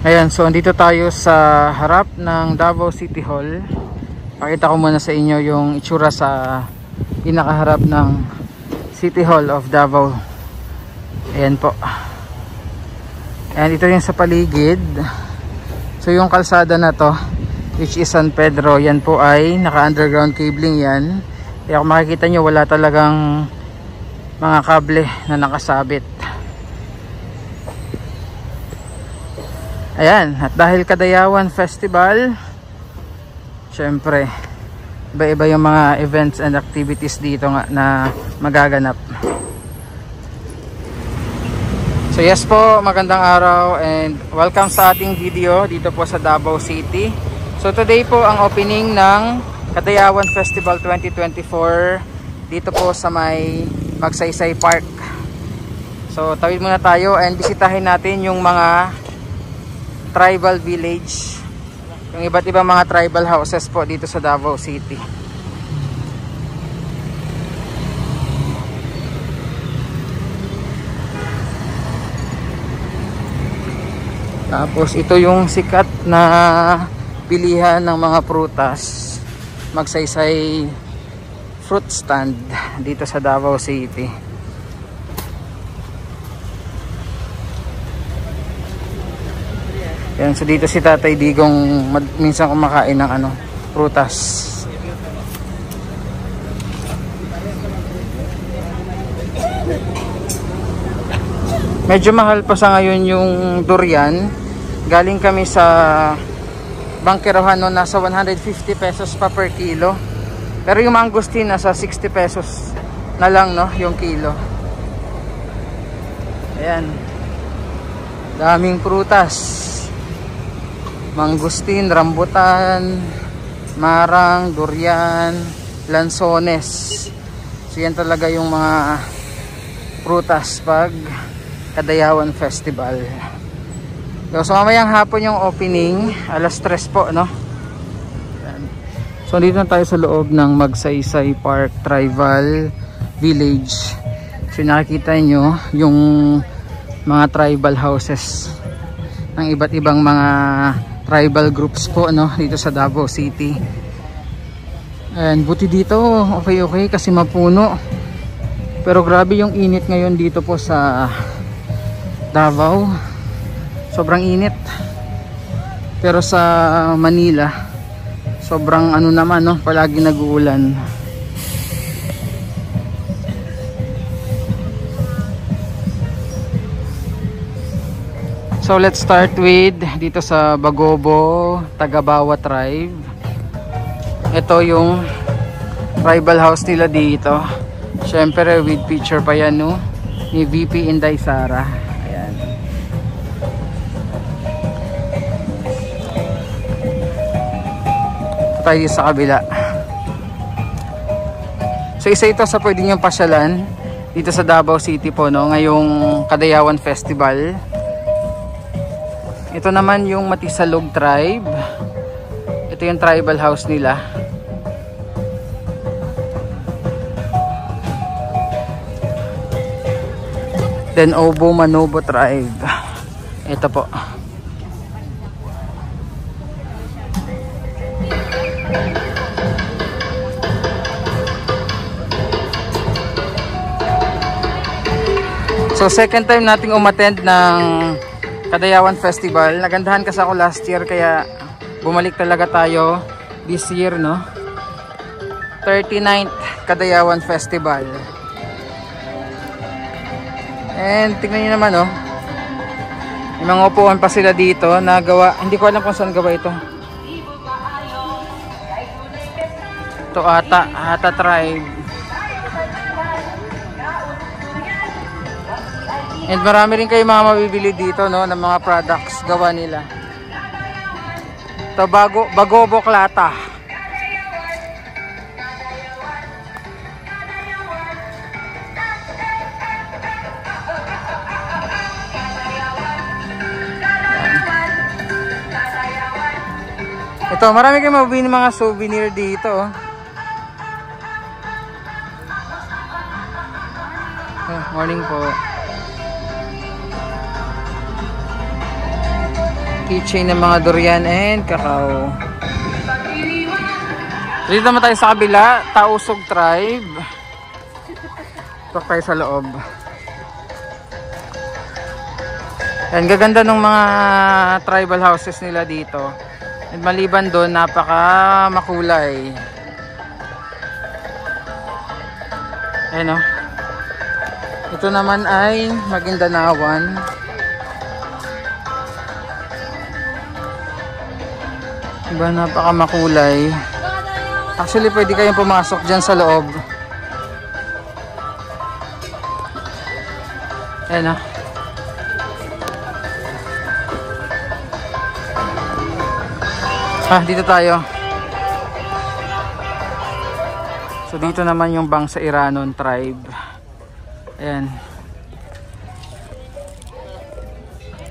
Ayan, so andito tayo sa harap ng Davao City Hall. Pakita ko muna sa inyo yung itsura sa pinakaharap ng City Hall of Davao. Ayan po. Ayan, ito yung sa paligid. So yung kalsada na to, which is San Pedro, yan po ay naka-underground cabling yan. Kaya kung makikita nyo, wala talagang mga kable na nakasabit. Ayan, at dahil Kadayawan Festival, syempre iba-iba yung mga events and activities dito nga na magaganap. So yes po, magandang araw and welcome sa ating video dito po sa Davao City. So today po ang opening ng Kadayawan Festival 2024 dito po sa may Magsaysay Park. So tawid muna tayo and bisitahin natin yung mga tribal village, yung iba't ibang mga tribal houses po dito sa Davao City. Tapos ito yung sikat na pilihan ng mga prutas, Magsaysay fruit stand dito sa Davao City. Yan, so dito si Tatay Digong minsan kumakain ng prutas. Medyo mahal pa sa ngayon yung durian. Galing kami sa Bangkerohan no, nasa 150 pesos pa per kilo. Pero yung mangosteen nasa 60 pesos na lang no, yung kilo. Ayan. Daming prutas. Mangosteen, rambutan, marang, durian, lansones. So yan talaga yung mga prutas pag Kadayawan Festival. So mamayang hapon yung opening, alas 3 po no. Yan. So dito na tayo sa loob ng Magsaysay Park Tribal Village. So nakikita nyo yung mga tribal houses ng iba't ibang mga tribal groups po no dito sa Davao City. And buti dito okay kasi mapuno. Pero grabe yung init ngayon dito po sa Davao. Sobrang init. Pero sa Manila sobrang naman no, palagi nag-uulan. So let's start with dito sa Bagobo, Tagabawa tribe. Ito yung tribal house nila dito. Syempre with picture pa yan no, ni VP Inday Sara. Ayan. Tayo sa kabila. So isa ito sa pwede niyong pasyalan dito sa Davao City po no, ngayong Kadayawan Festival. Ito naman yung Matisalog tribe. Ito yung tribal house nila. Then Obo Manobo tribe. Ito po. So second time nating umattend ng Kadayawan Festival. Nagandahan kasi ako last year kaya bumalik talaga tayo this year no. 39th Kadayawan Festival. And tingnan niyo naman oh. May mga upuan pa sila dito na gawa. Hindi ko alam kung saan gawa ito. Ito Ata tribe. And marami rin kayo mga mabibili dito no, ng mga products gawa nila. Ito Bagobo Klata. Ito marami kayong mabibili mga souvenir dito. Morning po. keychain ng mga durian and kakao. Dito naman tayo sa kabila, Tausug Tribe. Ito tayo sa loob. Yan, gaganda ng mga tribal houses nila dito. And maliban doon, napaka makulay. Ayan o. Ito naman ay Maguindanaoan. Diba, napaka makulay. Actually, pwede kayong pumasok dyan sa loob. Ayan o. Dito tayo. So dito naman yung Bangsa Iranon tribe. Ayan.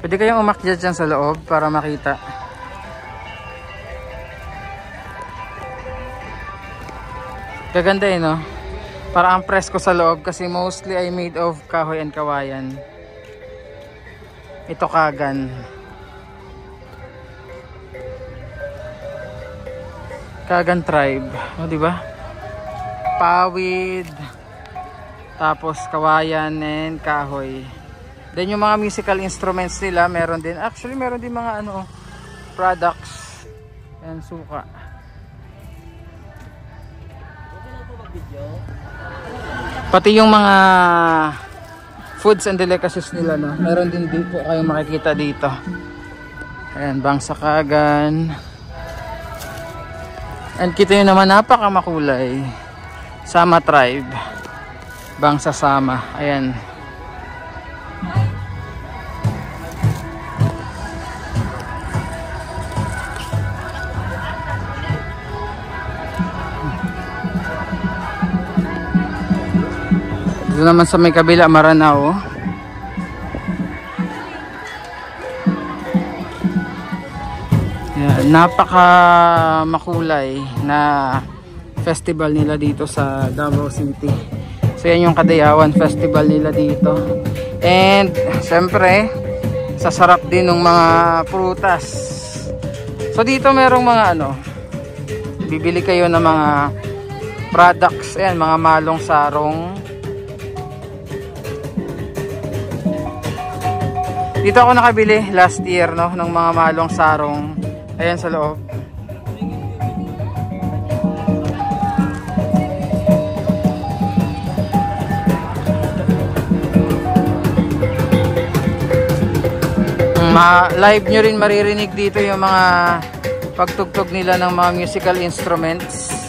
Pwede kayong umakyat dyan sa loob para makita. Gaganda eh, no? Para ang presko sa loob kasi mostly ay made of kahoy and kawayan. Ito Kagan. Kagan tribe, o di ba? Pawid, tapos kawayan and kahoy. Then yung mga musical instruments nila, meron din. Actually, meron din mga ano, products. Ayan, suka. Pati yung mga foods and delicacies nila, no? Meron din dito kayong makikita dito. Ayan, Bangsa Kagan. And kita nyo naman, napaka makulay. Sama tribe. Bangsa Sama. Ayan. Dito naman sa may kabila, Maranao. Napaka makulay na festival nila dito sa Davao City. So yan yung Kadayawan Festival nila dito. And syempre, sasarap din ng mga prutas. So dito merong mga ano, bibili kayo ng mga products. Ayan, mga malong sarong. Dito ako nakabili last year, no, ng mga malong sarong. Ayan sa loob. Live nyo rin maririnig dito yung mga pagtugtog nila ng mga musical instruments.